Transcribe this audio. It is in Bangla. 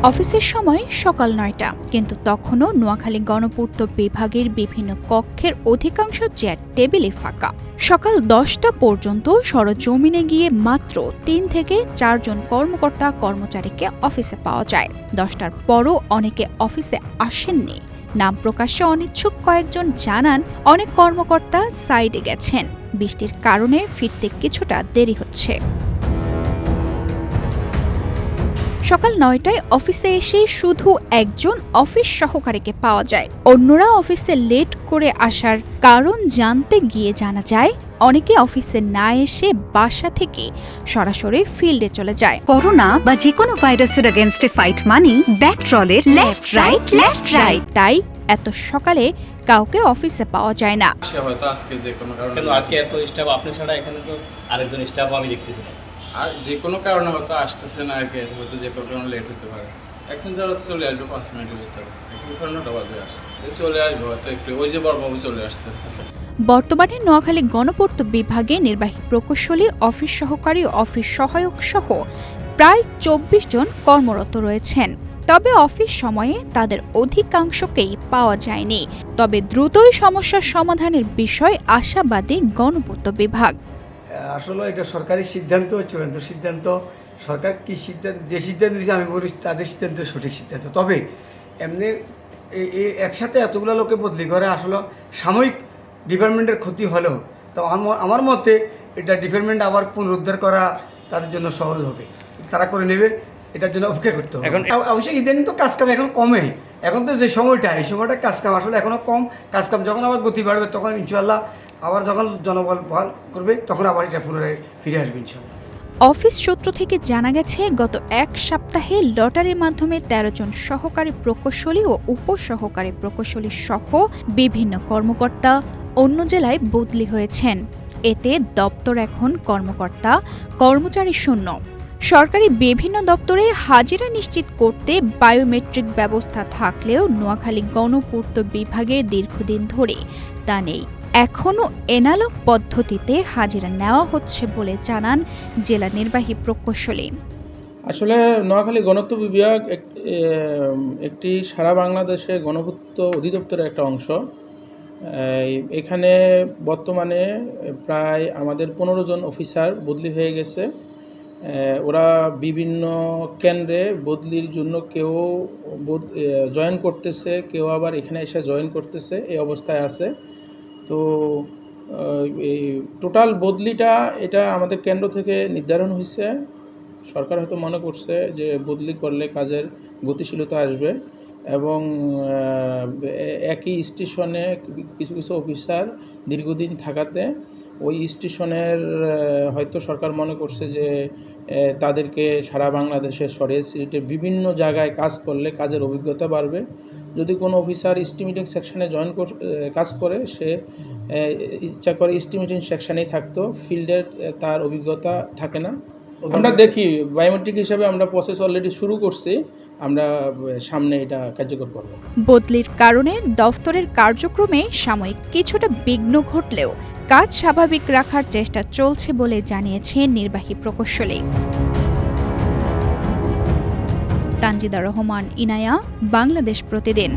অফিসের সময় সকাল ৯টা, কিন্তু তখনও নোয়াখালী গণপূর্ত বিভাগের বিভিন্ন কক্ষের অধিকাংশ চেয়ার টেবিলে ফাঁকা। সকাল 10টা পর্যন্ত সরজমিনে গিয়ে মাত্র ৩ থেকে ৪ জন কর্মকর্তা কর্মচারীকে অফিসে পাওয়া যায়। 10টার পরও অনেকে অফিসে আসেননি। নাম প্রকাশে অনিচ্ছুক কয়েকজন জানান, অনেক কর্মকর্তা সাইডে গেছেন। বৃষ্টির কারণে ফিরতে কিছুটা দেরি হচ্ছে। সকাল ৯টায় অফিসে এসে শুধু একজন অফিস সহকারীকে পাওয়া যায়। অন্যরা অফিসে লেট করে আসার কারণ জানতে গিয়ে জানা যায়, অনেকে অফিসে না এসে বাসা থেকে সরাসরি ফিল্ডে চলে যায়। করোনা বা যে কোনো ভাইরাসের এগেইনস্টে ফাইট মানি ব্যাকট্রলের লেফট রাইট। তাই এত সকালে কাউকে অফিসে পাওয়া যায় না। হয়তো আজকে যে কোনো কারণে আজকে এত স্টাফ আপনি ছাড়া এখানে তো আরেকজন স্টাফ আমি দেখতেছি না। আর যে কোনো কারণে হয়তো আসতেছে না, আর কি হয়তো যে কোনো কারণে লেট হতে পারে। এক্সচেঞ্জার চলে আসবে 5 মিনিটের ভিতরে। এক্সচেঞ্জ 9টা বাজে আসে, চলে আসবে হয়তো একটু। ওই যে বড়বাবু চলে আসছে। বর্তমানে নোয়াখালী গণপূর্ত বিভাগে নির্বাহী প্রকৌশলী, অফিস সহকারী ও অফিস সহায়ক সহ প্রায় 24 জন কর্মরত রয়েছেন। তবে অফিস সময়ে তাদের অধিকাংশকেই পাওয়া যায়নি। তবে দ্রুতই সমস্যার সমাধানের বিষয় আশাবাদী গণপূর্ত বিভাগ। আসলে এটা সরকারি সিদ্ধান্ত, চূড়ান্ত সিদ্ধান্ত। সরকার কি সিদ্ধান্ত, যে সিদ্ধান্ত দিয়েছে আমি বলি তাদের সিদ্ধান্ত সঠিক সিদ্ধান্ত। তবে এমনি একসাথে এতগুলো লোকে বদলি করে আসলে সাময়িক ডিপার্টমেন্টের ক্ষতি হলেও তো আমার মতে এটা ডিপার্টমেন্ট আবার পুনরুদ্ধার করা তাদের জন্য সহজ হবে। তারা করে নেবে, এটার জন্য অপেক্ষা করতে হবে। এখন অবশ্যই ইদানিং তো কাজকাম এখন কমে। এখন তো যে সময়টা, এই সময়টা কাজকাম আসলে এখনও কম। কাজকাম যখন আবার গতি বাড়বে তখন ইনশাল্লাহ আবার যখন জনবল বহাল করবে তখন আবার এটা পুনরায় ফিরে আসবে ইনশাল্লাহ। অফিস সূত্র থেকে জানা গেছে, গত এক সপ্তাহে লটারির মাধ্যমে 13 জন সহকারী প্রকৌশলী ও উপসহকারী প্রকৌশলী সহ বিভিন্ন কর্মকর্তা অন্য জেলায় বদলি হয়েছেন। এতে দপ্তর এখন কর্মকর্তা কর্মচারী শূন্য। সরকারি বিভিন্ন দপ্তরে হাজিরা নিশ্চিত করতে বায়োমেট্রিক ব্যবস্থা থাকলেও নোয়াখালী গণপূর্ত বিভাগে দীর্ঘদিন ধরে তা নেই। এখনও এনালগ পদ্ধতিতে হাজিরা নেওয়া হচ্ছে বলে জানান জেলা নির্বাহী প্রকৌশলী। আসলে নোয়াখালী গণপূর্ত বিভাগ একটি সারা বাংলাদেশে গণপূর্ত অধিদপ্তরের একটা অংশ। এখানে বর্তমানে প্রায় আমাদের 15 জন অফিসার বদলি হয়ে গেছে। ওরা বিভিন্ন কেন্দ্রে বদলির জন্য কেউ জয়েন করতেছে, কেউ আবার এখানে এসে জয়েন করতেছে, এই অবস্থায় আছে। তো এই টোটাল বদলিটা এটা আমাদের কেন্দ্র থেকে নির্ধারণ হয়েছে। সরকার হয়তো মনে করছে যে বদলি করলে কাজের গতিশীলতা আসবে এবং একই স্টেশনে কিছু কিছু অফিসার দীর্ঘদিন থাকাতে ওই স্টেশনের হয়তো সরকার মনে করছে যে তাদেরকে সারা বাংলাদেশে সরিয়ে সিলেটে বিভিন্ন জায়গায় কাজ করলে কাজের অভিজ্ঞতা বাড়বে। যদি কোনো অফিসার এস্টিমেটিং সেকশনে কাজ করে, সে ইচ্ছা করে এস্টিমেটিং সেকশনেই থাকতো, ফিল্ডের তার অভিজ্ঞতা থাকে না। আমরা দেখি বায়োমেট্রিক হিসাবে আমরা প্রসেস অলরেডি শুরু করছি, আমরা সামনে এটা কার্যকর করব। বদলির কারণে দফতরের কার্যক্রমে সাময়িক কিছুটা বিঘ্ন ঘটলেও কাজ স্বাভাবিক রাখার চেষ্টা চলছে বলে জানিয়েছে নির্বাহী প্রকৌশলী। তানজিদা রহমান, ইনায়া, বাংলাদেশ প্রতিদিন।